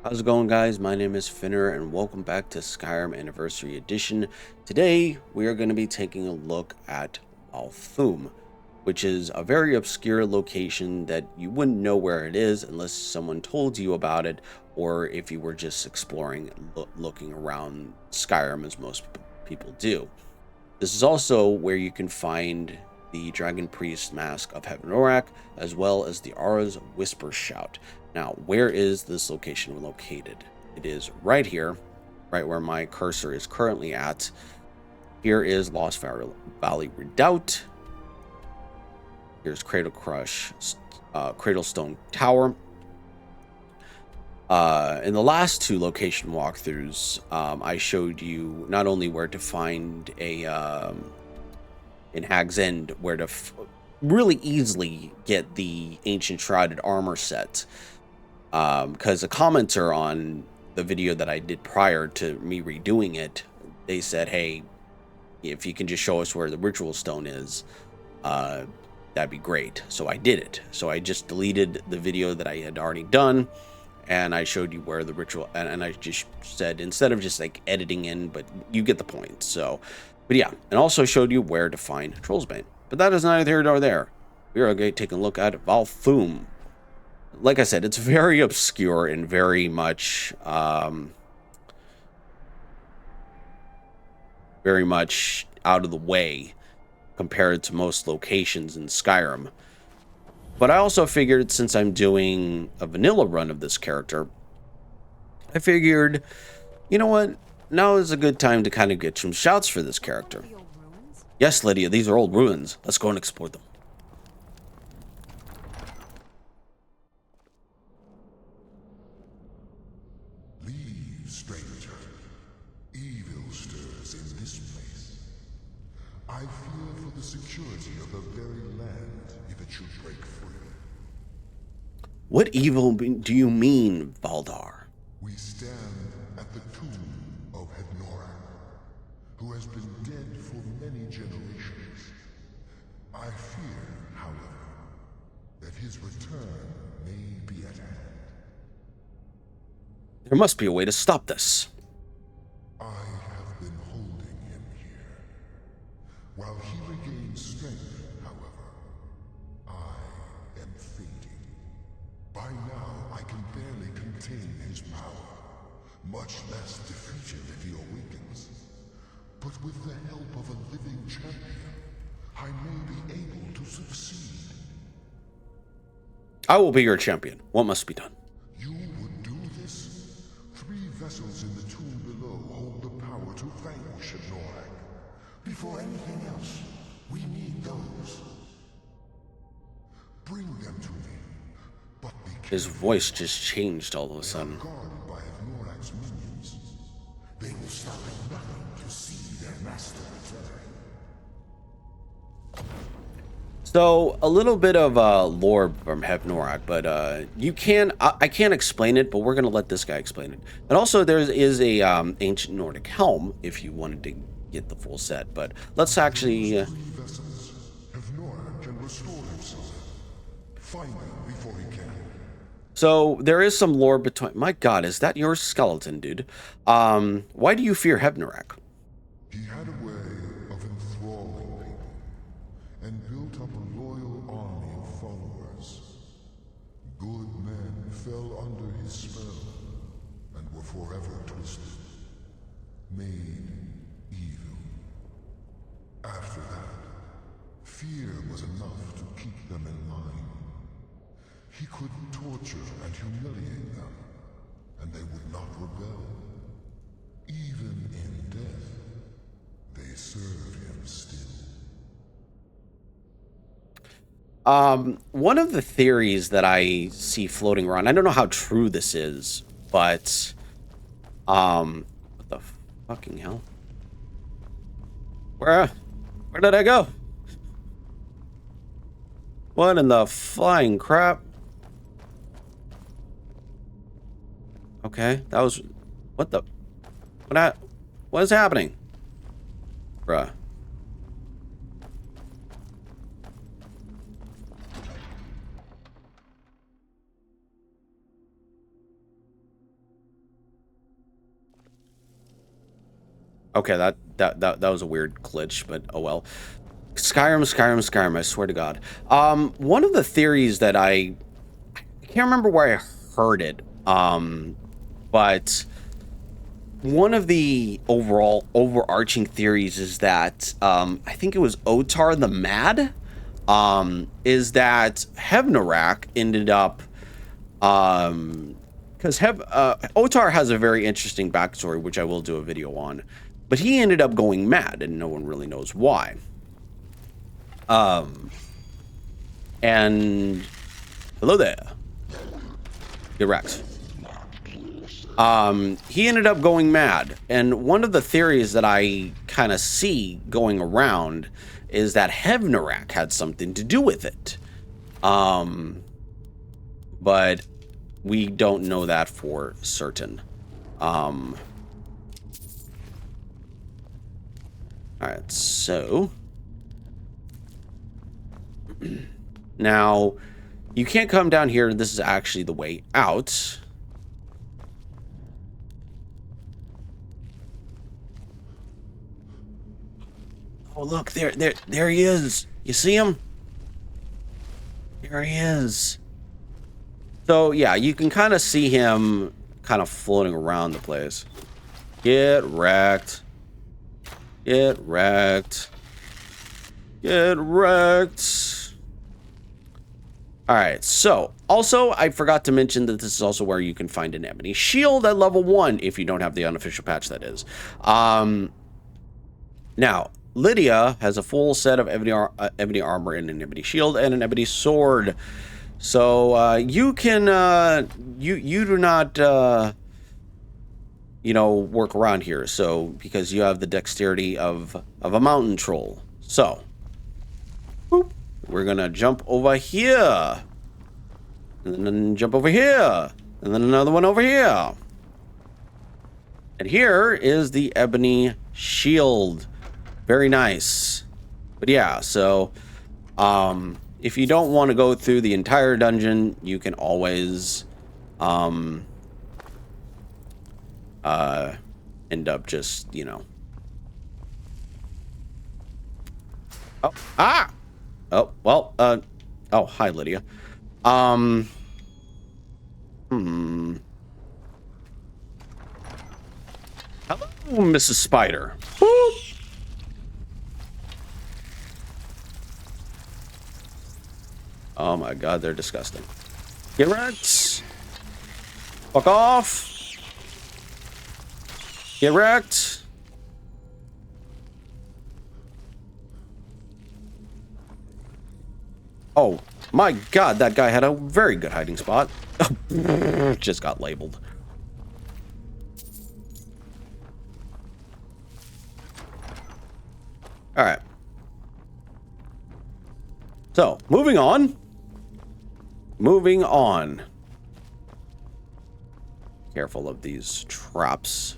How's it going, guys? My name is Finner and welcome back to Skyrim Anniversary Edition. Today we are going to be taking a look at Valthume, which is a very obscure location that you wouldn't know where it is unless someone told you about it, or if you were just exploring, looking around Skyrim as most people do. This is also where you can find the Dragon Priest Mask of Hevnorak, as well as the Ara's Whisper Shout. Now, where is this location located? It is right here, right where my cursor is currently at. Here is Lost Valley Redoubt. Here's Cradlestone Tower. In the last two location walkthroughs, I showed you not only where to find in Hag's End, where to really easily get the Ancient Shrouded Armor set. Because a commenter on the video that I did prior to me redoing it, they said, hey, if you can just show us where the ritual stone is, that'd be great. So I did it. So I just deleted the video that I had already done, and I showed you where the ritual, and I just said, instead of just like editing in, but you get the point. So, but yeah, and also showed you where to find Trollsbane. But that is neither here nor there. We are going to take a look at Valthume. Like I said, it's very obscure and very much out of the way compared to most locations in Skyrim. But I also figured, since I'm doing a vanilla run of this character, I figured, you know what? Now is a good time to kind of get some shouts for this character. Yes, Lydia, these are old ruins. Let's go and explore them. I fear for the security of the very land if it should break free. What evil do you mean, Valdar? We stand at the tomb of Hevnorak, who has been dead for many generations. I fear, however, that his return may be at hand. There must be a way to stop this. I have been holding him here. While he regains strength, however, I am fading. By now, I can barely contain his power, much less defeat him if he awakens. But with the help of a living champion, I may be able to succeed. I will be your champion. What must be done? You would do this? 3 vessels in the tomb below hold the power to vanquish Hevnorak. Before anything else, we need those. Bring them to me, but be careful. His voice just changed all of a sudden. Guarded by Hevnorak's minions. They will stop at nothing to see their master return. So, a little bit of lore from Hevnorak, but I can't explain it, but we're going to let this guy explain it. And also, there is a ancient Nordic helm, if you wanted to get the full set, but let's actually... Hevnorak can restore himself. Find them before he can. So, there is some lore between... My god, is that your skeleton, dude? Why do you fear Hevnorak? He had a way of enthralling people, and built up a loyal army of followers. Good men fell under his spell, and were forever twisted, made evil. After that, fear was enough to keep them in line. He could torture and humiliate them, and they would not rebel. Even in death, they serve him still. One of the theories that I see floating around, I don't know how true this is, but what the fucking hell? Where did I go? What in the flying crap? Okay, that was... What is happening? Bruh. Okay, that was a weird glitch, but oh well. Skyrim, I swear to God. One of the theories that I can't remember where I heard it, but one of the overall overarching theories is that, I think it was Otar the Mad, is that Hevnorak ended up, because Otar has a very interesting backstory, which I will do a video on, but he ended up going mad, and no one really knows why. And hello there, you're Rex. He ended up going mad, and one of the theories that I kind of see going around is that Hevnorak had something to do with it. But we don't know that for certain. All right, so now you can't come down here. This is actually the way out. Oh, look, there he is. You see him? There he is. So, yeah, you can kind of see him kind of floating around the place. Get wrecked. Get wrecked. Get wrecked. Alright, so, also, I forgot to mention that this is also where you can find an ebony shield at level 1, if you don't have the unofficial patch, that is. Now, Lydia has a full set of ebony armor and an ebony shield and an ebony sword. So, you can, you do not, you know, work around here. So, because you have the dexterity of a mountain troll. So, boop, we're gonna jump over here. And then jump over here. And then another one over here. And here is the ebony shield. Very nice. But yeah, so if you don't want to go through the entire dungeon, you can always end up just, you know. Oh, oh, well, oh, hi, Lydia. Hello, Mrs. Spider. Whoop. Oh my God, they're disgusting. Get wrecked. Fuck off. Get wrecked. Oh my God, that guy had a very good hiding spot. Just got labeled. All right. So, moving on. Moving on. Careful of these traps.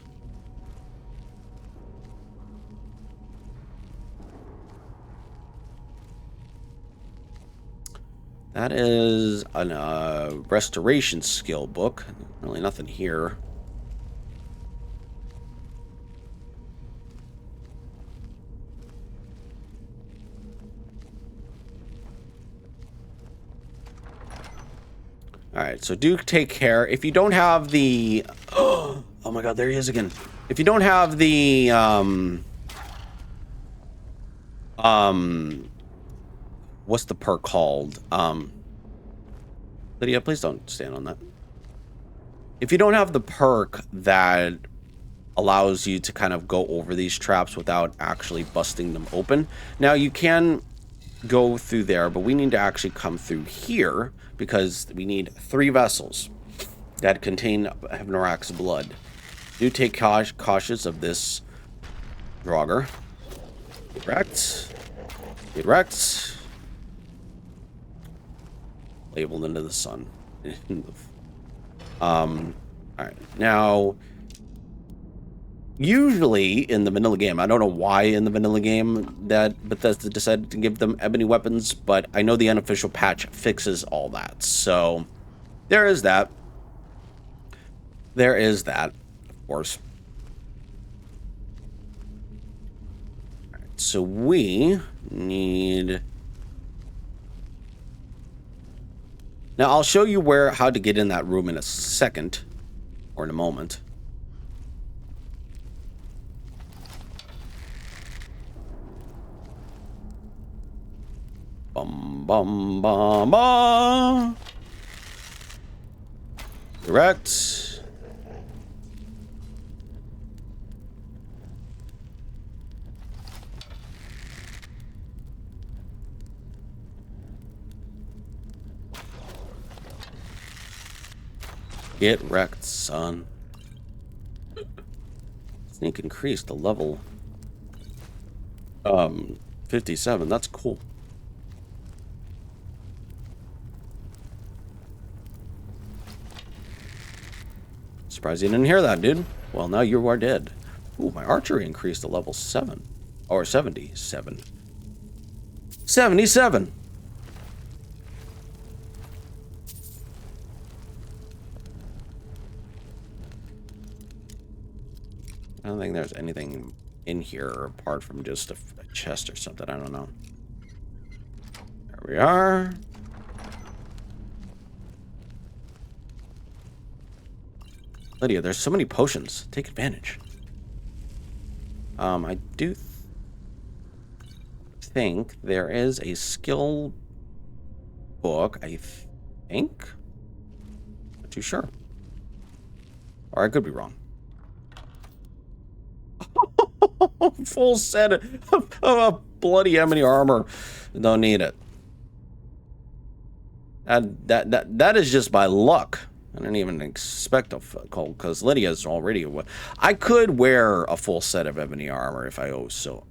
That is a restoration skill book. Really nothing here. All right, so do take care. If you don't have the... Oh my God, there he is again. If you don't have the... what's the perk called? Lydia, please don't stand on that. If you don't have the perk that allows you to kind of go over these traps without actually busting them open. Now, you can go through there, but we need to actually come through here because we need 3 vessels that contain Hevnorak's blood. Do take cautious of this Draugr. Get wrecked. Get wrecked. Labeled into the sun. Alright, now usually in the vanilla game, I don't know why in the vanilla game that Bethesda decided to give them ebony weapons, but I know the unofficial patch fixes all that. So there is that. There is that, of course. so we need... Now, I'll show you how to get in that room in a second, or in a moment. Bum, bum, bum, bum. Direct. Get wrecked, son. Sneak increased the level. 57. That's cool. Surprised you didn't hear that, dude. Well, now you are dead. Ooh, my archery increased to level 7. Or 77. 77! I don't think there's anything in here apart from just a chest or something. I don't know. There we are. Lydia, there's so many potions. Take advantage. I do think there is a skill book, I think. Not too sure. Or I could be wrong. Full set of bloody ebony armor. Don't need it. That is just by luck. I didn't even expect a cold because Lydia's already. I could wear a full set of ebony armor if I so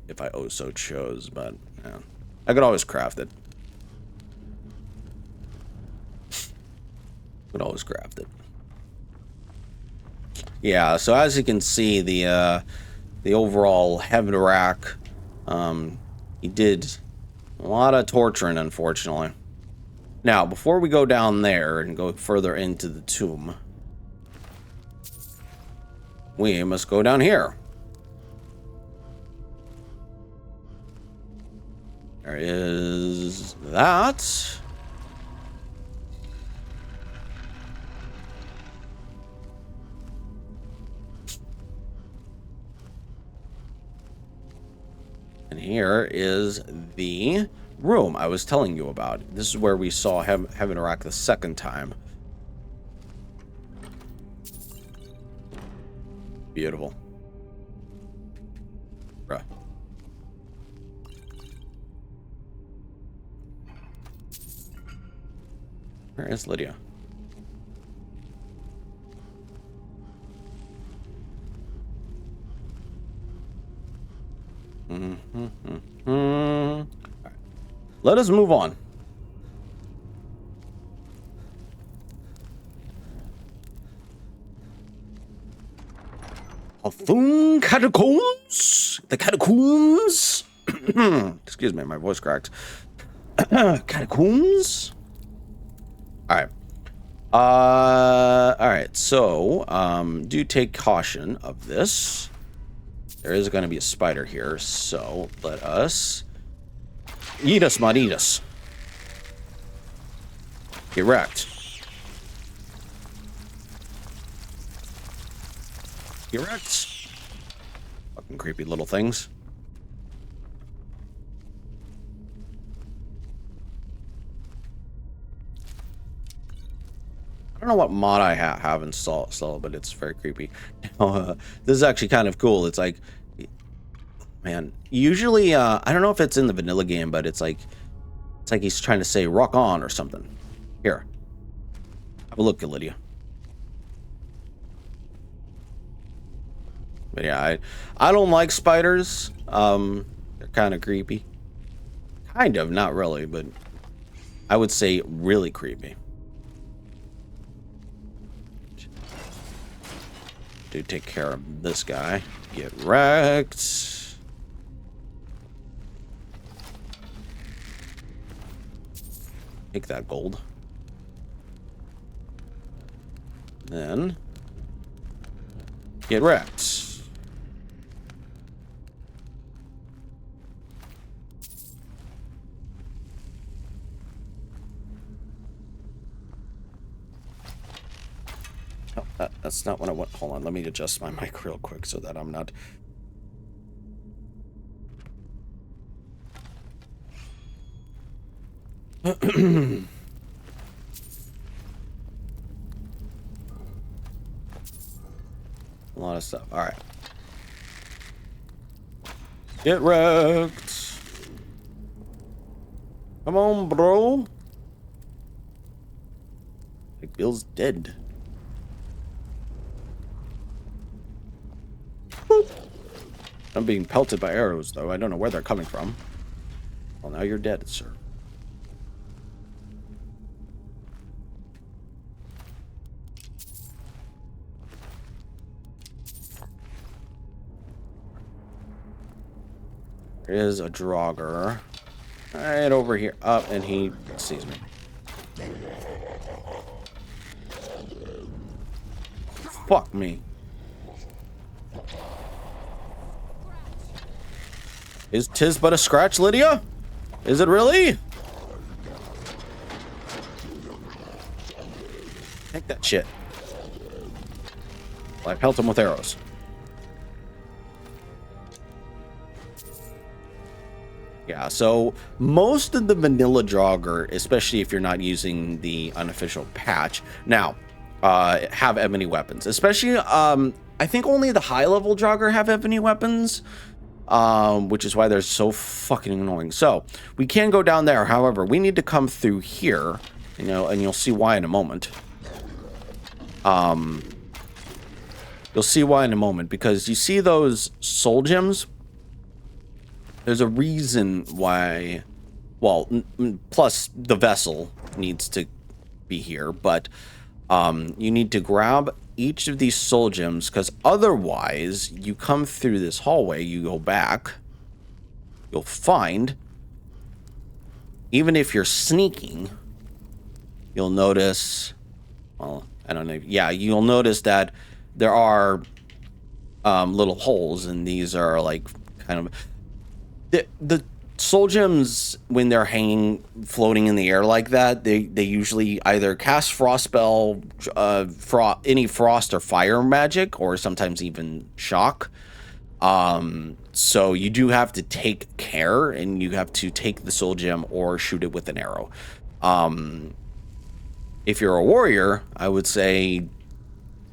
chose, but yeah, I could always craft it. Could always craft it. Yeah. So as you can see, the overall Hevnorak, he did a lot of torturing, unfortunately. Now, before we go down there and go further into the tomb, we must go down here. There is that. And here is the room I was telling you about. This is where we saw Hevnorak the second time. Beautiful. Bruh. Where is Lydia? All right. Let us move on. Valthume catacombs. The catacombs. Excuse me, my voice cracked. Catacombs. All right. All right. So, do take caution of this. There is going to be a spider here, so let us eat us, mud, eat us. Get wrecked. Get wrecked. Fucking creepy little things. I don't know what mod I have installed, but it's very creepy. This is actually kind of cool. It's like, man, usually, I don't know if it's in the vanilla game, but it's like he's trying to say rock on or something. Here, have a look, Lydia. But yeah, I don't like spiders. They're kind of creepy. Kind of, not really, but I would say really creepy. Do take care of this guy. Get wrecked. Take that gold. Then get wrecked. Oh, that's not what I want. Hold on, let me adjust my mic real quick so that I'm not... A lot of stuff. All right. Get wrecked. Come on, bro. Like Bill's dead. Boop. I'm being pelted by arrows, though. I don't know where they're coming from. Well, now you're dead, sir. There is a Draugr right over here. Up, and he sees me. Fuck me. Is 'tis but a scratch, Lydia? Is it really? Take that shit. Well, I pelt him with arrows. Yeah, so most of the vanilla Draugr, especially if you're not using the unofficial patch, now have ebony weapons. Especially, I think only the high-level Draugr have ebony weapons, which is why they're so fucking annoying. So we can go down there. However, we need to come through here, you know, and you'll see why in a moment. You'll see why in a moment, because you see those soul gems. There's a reason why, well, plus the vessel needs to be here, but you need to grab each of these soul gems, because otherwise you come through this hallway, you go back, you'll find, even if you're sneaking, you'll notice, well, I don't know, yeah, you'll notice that there are little holes, and these are like kind of... The soul gems, when they're hanging, floating in the air like that, they usually either cast frost spell, any frost or fire magic, or sometimes even shock. So you do have to take care, and you have to take the soul gem or shoot it with an arrow. If you're a warrior, I would say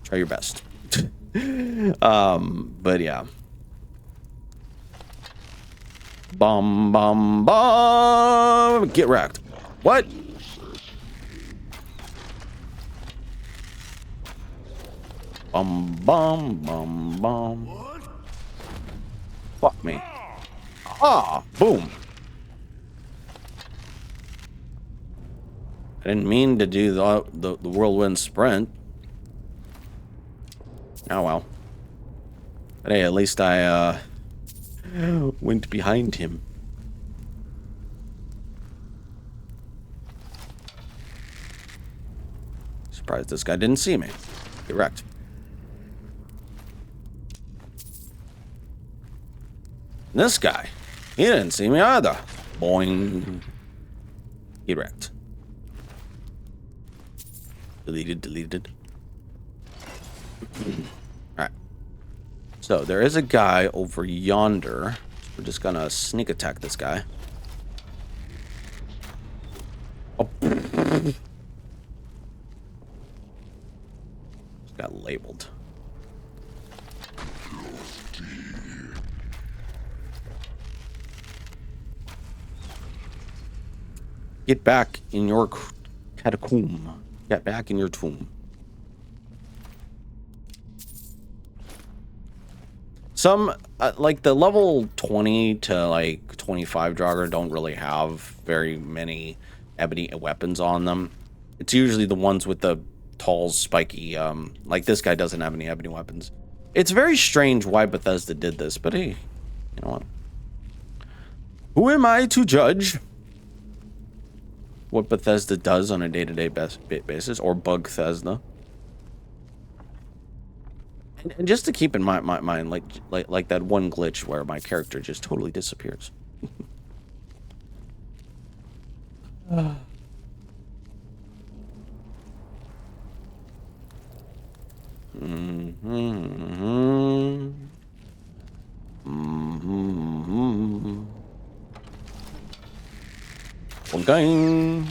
try your best. But yeah. Bum, bum, bum. Get wrecked. What? Bum, bum, bum, bum. Fuck me. Ah, boom. I didn't mean to do the whirlwind sprint. Oh well. But hey, at least I went behind him. Surprised this guy didn't see me. Get wrecked. This guy, he didn't see me either. Boing. Get wrecked. Deleted. Alright. So there is a guy over yonder. We're just gonna sneak attack this guy. Oh. Just got labeled. Get back in your catacomb. Get back in your tomb. Some, like the level 20 to like 25 Draugr don't really have very many ebony weapons on them. It's usually the ones with the tall, spiky, like this guy doesn't have any ebony weapons. It's very strange why Bethesda did this, but hey, you know what? Who am I to judge what Bethesda does on a day-to-day basis, or Bugthesda? And just to keep in my mind, like that one glitch where my character just totally disappears. Mm-hmm. Mm-hmm. Okay.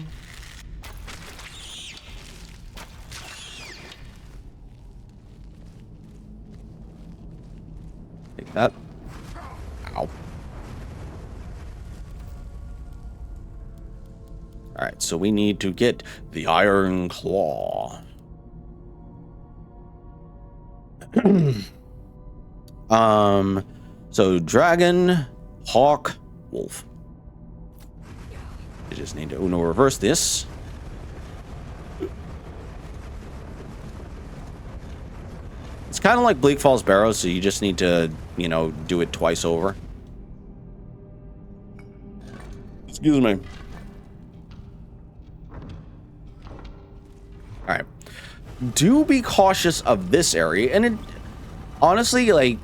Take that. Ow. Alright, so we need to get the Iron Claw. So dragon, hawk, wolf. I just need to Uno reverse this. It's kind of like Bleak Falls Barrows, so you just need to, you know, do it twice over. Excuse me. Alright. Do be cautious of this area, and it honestly, like,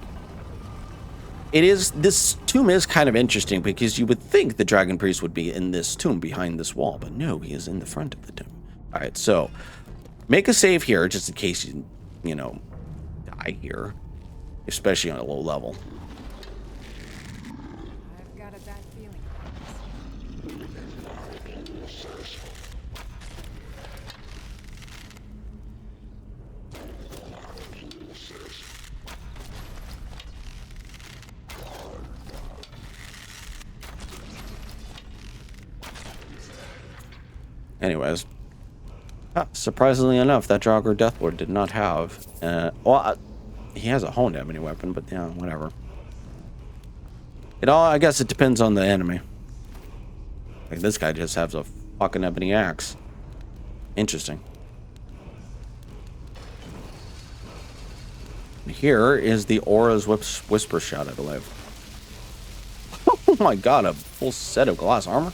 this tomb is kind of interesting because you would think the Dragon Priest would be in this tomb behind this wall, but no, he is in the front of the tomb. Alright, so make a save here just in case you know, die here, especially on a low level. I've got a bad feeling. Anyways, surprisingly enough, that Jogger Deathlord did not have. He has a honed enemy weapon, but yeah, whatever. I guess it depends on the enemy. Like this guy just has a fucking ebony axe. Interesting. Here is the Aura's Whisper Shout, I believe. Oh my god, a full set of glass armor?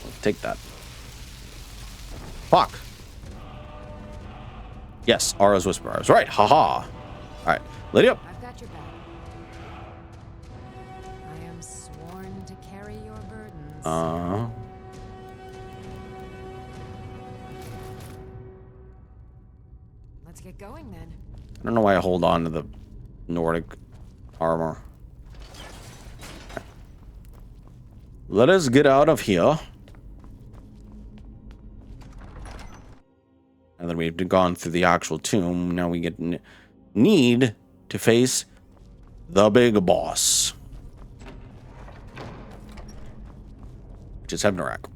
I'll take that. Fuck. Yes, Aura's Whisper. I was right. Haha. Alright, Lydia. I've got your back. I am sworn to carry your burdens. Let's get going then. I don't know why I hold on to the Nordic armor. Let us get out of here. And then we've gone through the actual tomb. Now we need to face the big boss, which is Hevnorak.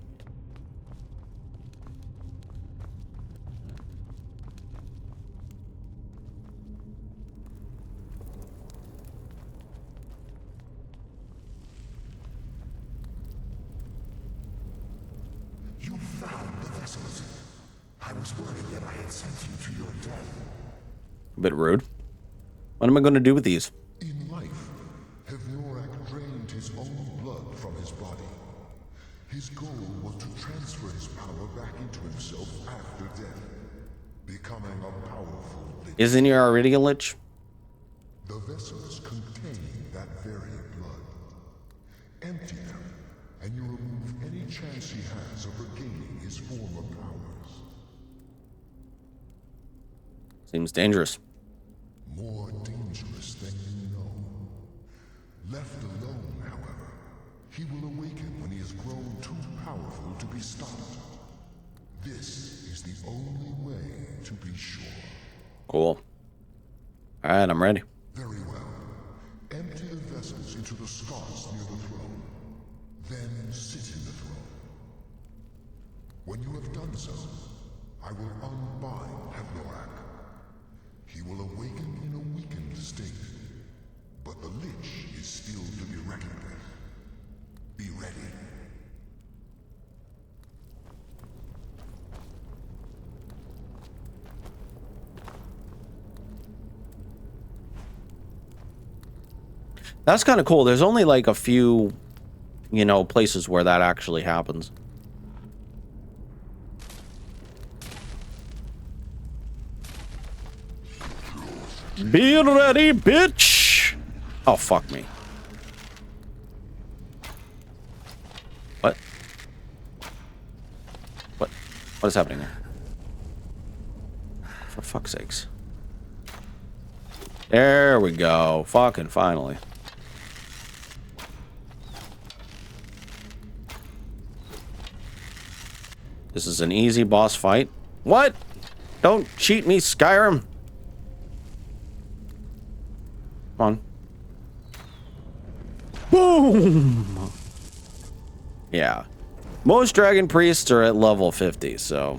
You found the vessels. I was worried that I had sent you to your death. A bit rude. What am I going to do with these? In life, Hevnorak drained his own blood from his body. His goal was to transfer his power back into himself after death, becoming a powerful lich. Isn't he already a lich? The vessels contain that very blood. Empty them, and you remove any chance he has of regaining his former powers. Seems dangerous. More dangerous than you know. Left alone, however, he will awaken when he has grown too powerful to be stopped. This is the only way to be sure. Cool. Alright, I'm ready. Very well. Empty the vessels into the slots near the throne. Then sit in the throne. When you have done so, I will unbind Hevnorak. He will awaken in a weakened state, but the Lich is still to be reckoned with. Be ready. That's kind of cool. There's only like a few, you know, places where that actually happens. Be ready, bitch! Oh, fuck me. What? What is happening here? For fuck's sakes. There we go. Fucking finally. This is an easy boss fight. What? Don't cheat me, Skyrim. Come on. Boom! Yeah. Most dragon priests are at level 50, so...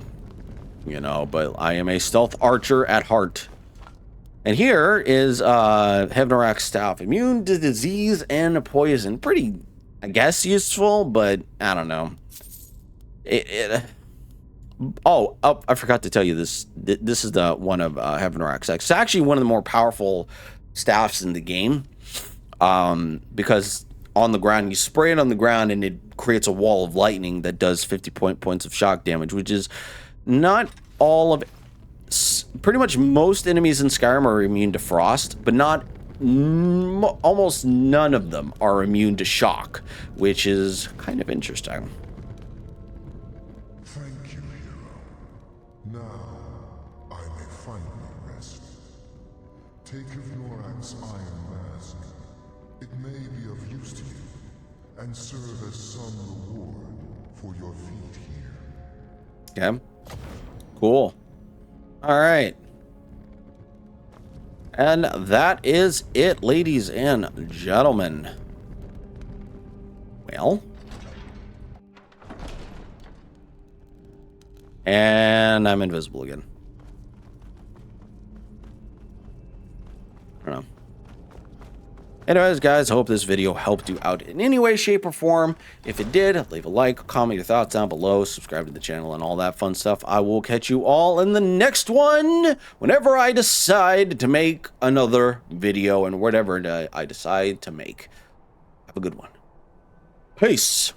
You know, but I am a stealth archer at heart. And here is Hevnorak's staff. Immune to disease and poison. Pretty, I guess, useful, but I don't know. Oh, I forgot to tell you this. This is the one of Hevnorak's. It's actually one of the more powerful staffs in the game. Because on the ground, you spray it on the ground and it creates a wall of lightning that does 50 points of shock damage, which is not all of... Pretty much most enemies in Skyrim are immune to frost, but not... almost none of them are immune to shock, which is kind of interesting. Thank you, hero. Now, I may finally rest. Take Hevnorak's iron mask. It may be of use to you, and serve as some reward for your feat here. Okay. Cool. All right. And that is it, ladies and gentlemen. Well. And I'm invisible again. I don't know. Anyways, guys, I hope this video helped you out in any way, shape, or form. If it did, leave a like, comment your thoughts down below, subscribe to the channel, and all that fun stuff. I will catch you all in the next one, whenever I decide to make another video, and whatever I decide to make. Have a good one. Peace.